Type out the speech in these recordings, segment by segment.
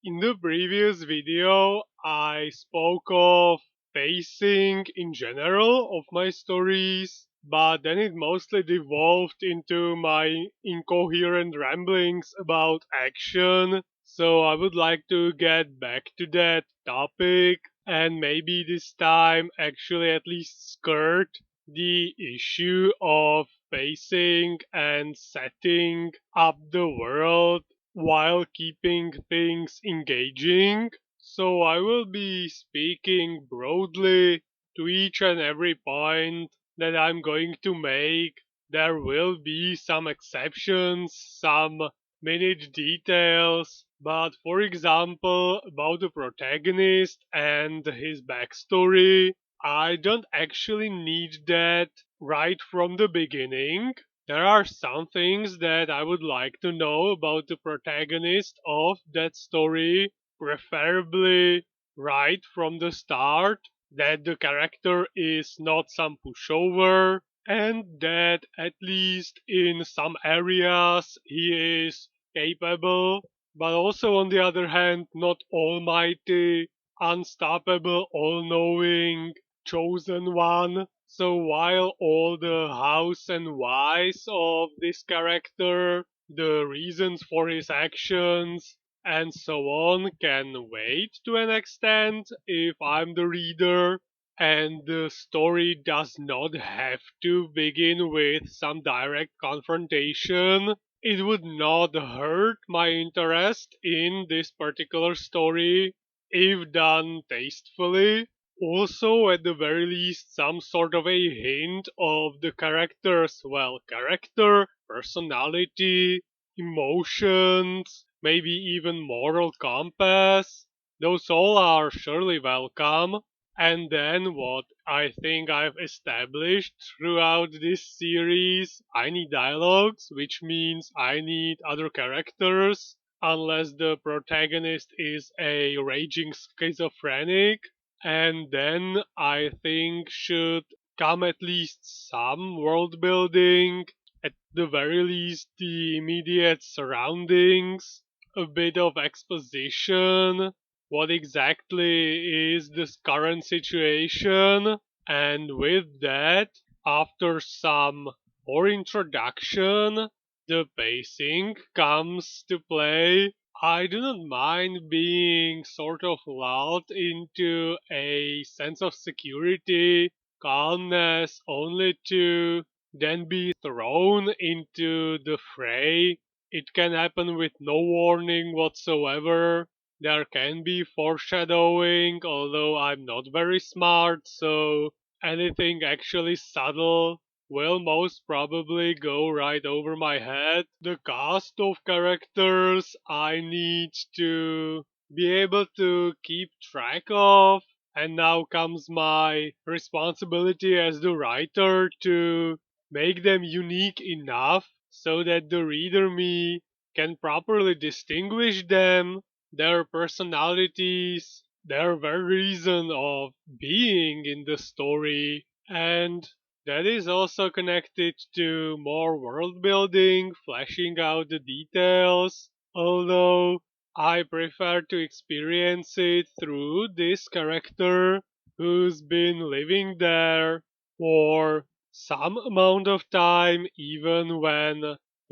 In the previous video, I spoke of pacing in general of my stories, but then it mostly devolved into my incoherent ramblings about action. So I would like to get back to that topic and maybe this time actually at least skirt the issue of pacing and setting up the world while keeping things engaging. So I will be speaking broadly to each and every point that I'm going to make. There will be some exceptions, some minute details, but for example, about the protagonist and his backstory, I don't actually need that right from the beginning. There are some things that I would like to know about the protagonist of that story, preferably right from the start, that the character is not some pushover, and that at least in some areas he is capable, but also on the other hand, not almighty, unstoppable, all knowing, chosen one. So while all the hows and whys of this character, the reasons for his actions, and so on can wait to an extent if I'm the reader, and the story does not have to begin with some direct confrontation. It would not hurt my interest in this particular story if done tastefully. Also, at the very least, some sort of a hint of the character's, well, character, personality, emotions, maybe even moral compass. Those all are surely welcome. And then what I think I've established throughout this series, I need dialogues, which means I need other characters, unless the protagonist is a raging schizophrenic. And then I think should come at least some world building, at the very least the immediate surroundings, a bit of exposition, what exactly is this current situation, and with that, after some more introduction, the pacing comes to play. I do not mind being sort of lulled into a sense of security, calmness, only to then be thrown into the fray. It can happen with no warning whatsoever. There can be foreshadowing, although I'm not very smart, so anything actually subtle will most probably go right over my head. The cast of characters I need to be able to keep track of, and now comes my responsibility as the writer to make them unique enough so that the reader me can properly distinguish them, their personalities, their very reason of being in the story, and that is also connected to more world building, fleshing out the details, although I prefer to experience it through this character who's been living there for some amount of time, even when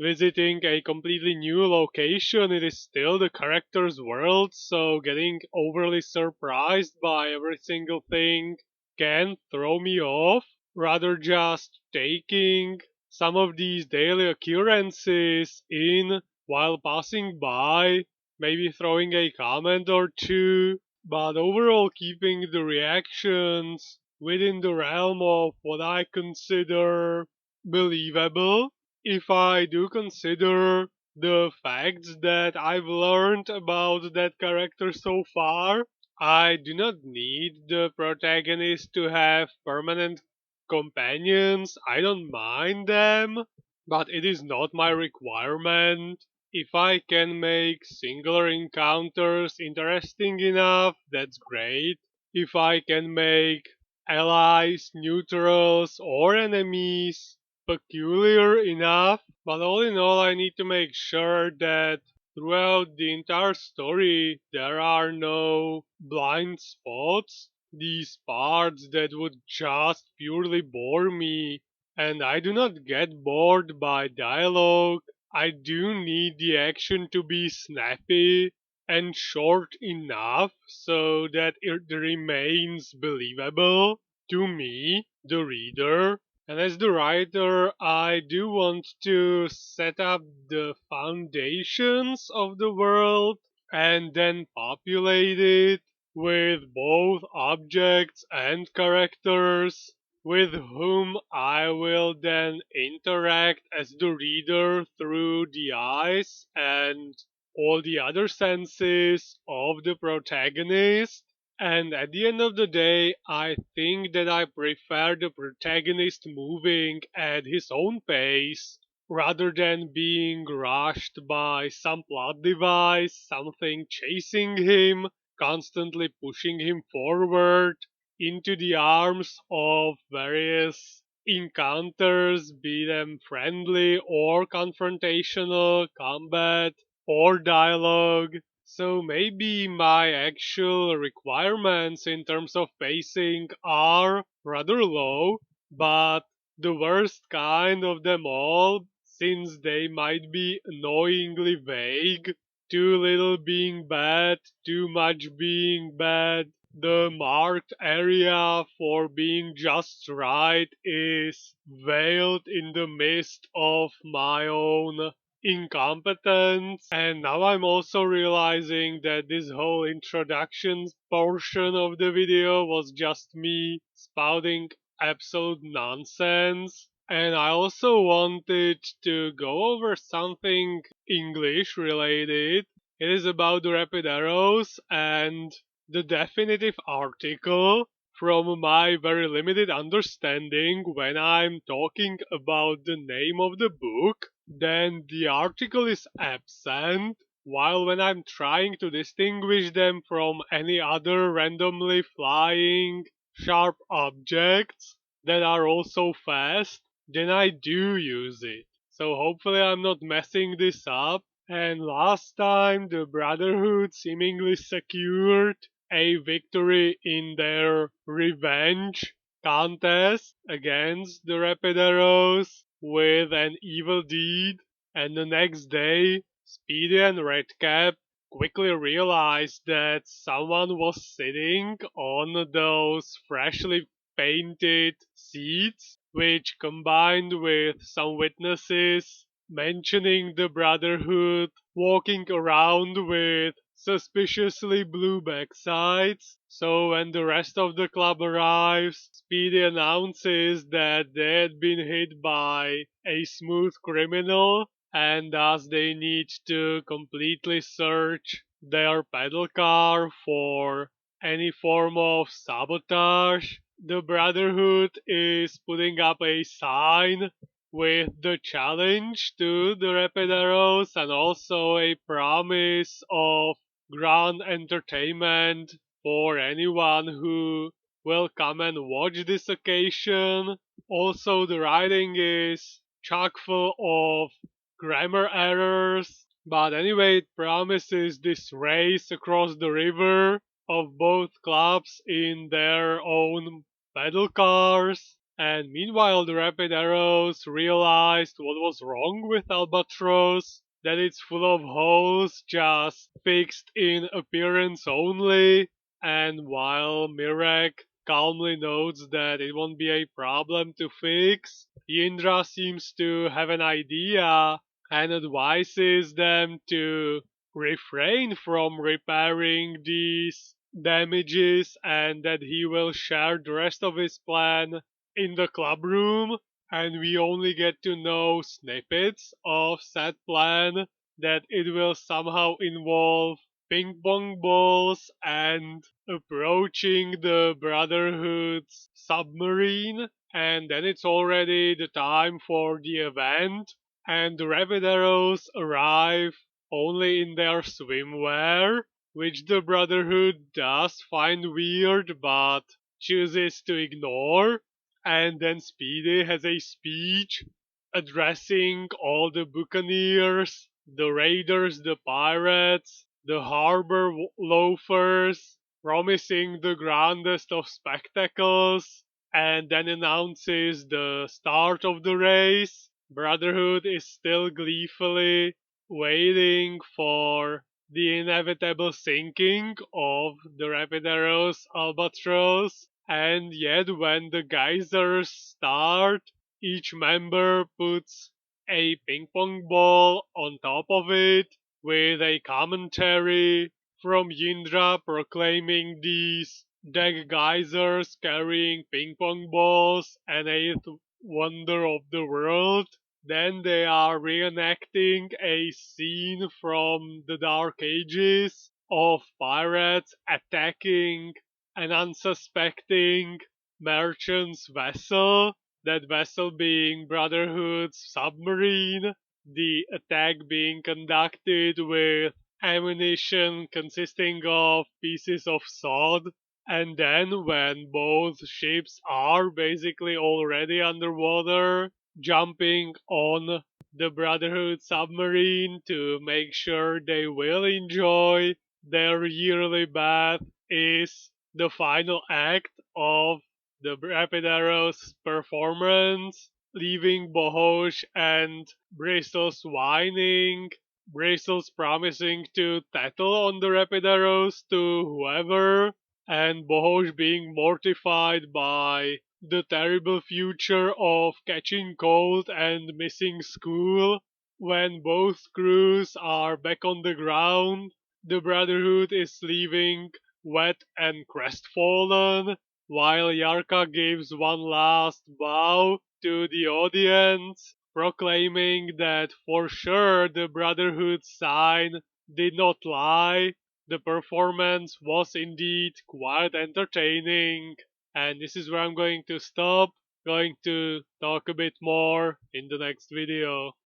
visiting a completely new location, it is still the character's world, so getting overly surprised by every single thing can throw me off. Rather just taking some of these daily occurrences in while passing by, maybe throwing a comment or two, but overall keeping the reactions within the realm of what I consider believable. If I do consider the facts that I've learned about that character so far, I do not need the protagonist to have permanent companions. I don't mind them, but it is not my requirement. If I can make singular encounters interesting enough, that's great. If I can make allies, neutrals, or enemies peculiar enough, but all in all, I need to make sure that throughout the entire story, there are no blind spots, these parts that would just purely bore me, and I do not get bored by dialogue. I do need the action to be snappy and short enough so that it remains believable to me, the reader. And as the writer, I do want to set up the foundations of the world and then populate it with both objects and characters with whom I will then interact as the reader through the eyes and all the other senses of the protagonist. And at the end of the day, I think that I prefer the protagonist moving at his own pace rather than being rushed by some plot device, something chasing him, constantly pushing him forward into the arms of various encounters, be them friendly or confrontational, combat or dialogue. So maybe my actual requirements in terms of pacing are rather low, but the worst kind of them all, since they might be annoyingly vague. Too little being bad, too much being bad. The marked area for being just right is veiled in the mist of my own incompetence. And now I'm also realizing that this whole introduction portion of the video was just me spouting absolute nonsense. And I also wanted to go over something English related. It is about the rapid arrows and the definitive article. From my very limited understanding, when I'm talking about the name of the book, then the article is absent, while when I'm trying to distinguish them from any other randomly flying sharp objects that are also fast, then I do use it. So hopefully I'm not messing this up. And last time the Brotherhood seemingly secured a victory in their revenge contest against the Rapid Arrows with an evil deed, and the next day Speedy and Redcap quickly realized that someone was sitting on those freshly painted seats, which combined with some witnesses mentioning the Brotherhood walking around with suspiciously blue backsides. So when the rest of the club arrives, Speedy announces that they had been hit by a smooth criminal and thus they need to completely search their pedal car for any form of sabotage. The Brotherhood is putting up a sign with the challenge to the Rapid Arrows and also a promise of grand entertainment for anyone who will come and watch this occasion. Also, the writing is chock full of grammar errors, but anyway, it promises this race across the river of both clubs in their own pedal cars. And meanwhile, the Rapid Arrows realized what was wrong with Albatross, that it's full of holes just fixed in appearance only. And while Mirek calmly notes that it won't be a problem to fix, Indra seems to have an idea and advises them to refrain from repairing these damages and that he will share the rest of his plan in the club room, and we only get to know snippets of said plan, that it will somehow involve ping pong balls and approaching the Brotherhood's submarine, and then it's already the time for the event, and the Rapid Arrows arrive only in their swimwear, which the Brotherhood does find weird but chooses to ignore. And then Speedy has a speech addressing all the Buccaneers the raiders, the pirates, the harbor loafers, promising the grandest of spectacles, and then announces the start of the race. Brotherhood is still gleefully waiting for the inevitable sinking of the Rapidaros Albatross, and yet when the geysers start, each member puts a ping pong ball on top of it with a commentary from Yindra proclaiming these deck geysers carrying ping pong balls an eighth wonder of the world. Then they are reenacting a scene from the Dark Ages of pirates attacking an unsuspecting merchant's vessel, that vessel being Brotherhood's submarine, the attack being conducted with ammunition consisting of pieces of sod, and then when both ships are basically already underwater, jumping on the Brotherhood submarine to make sure they will enjoy their yearly bath is the final act of the Rapid Arrows performance, leaving Bohosh and Bristles whining, Bristles promising to tattle on the Rapid Arrows to whoever, and Bohosh being mortified by the terrible future of catching cold and missing school. When both crews are back on the ground, the Brotherhood is leaving wet and crestfallen, while Yarka gives one last bow to the audience, proclaiming that for sure the Brotherhood sign did not lie. The performance was indeed quite entertaining, and this is where I'm going to stop. Going to talk a bit more in the next video.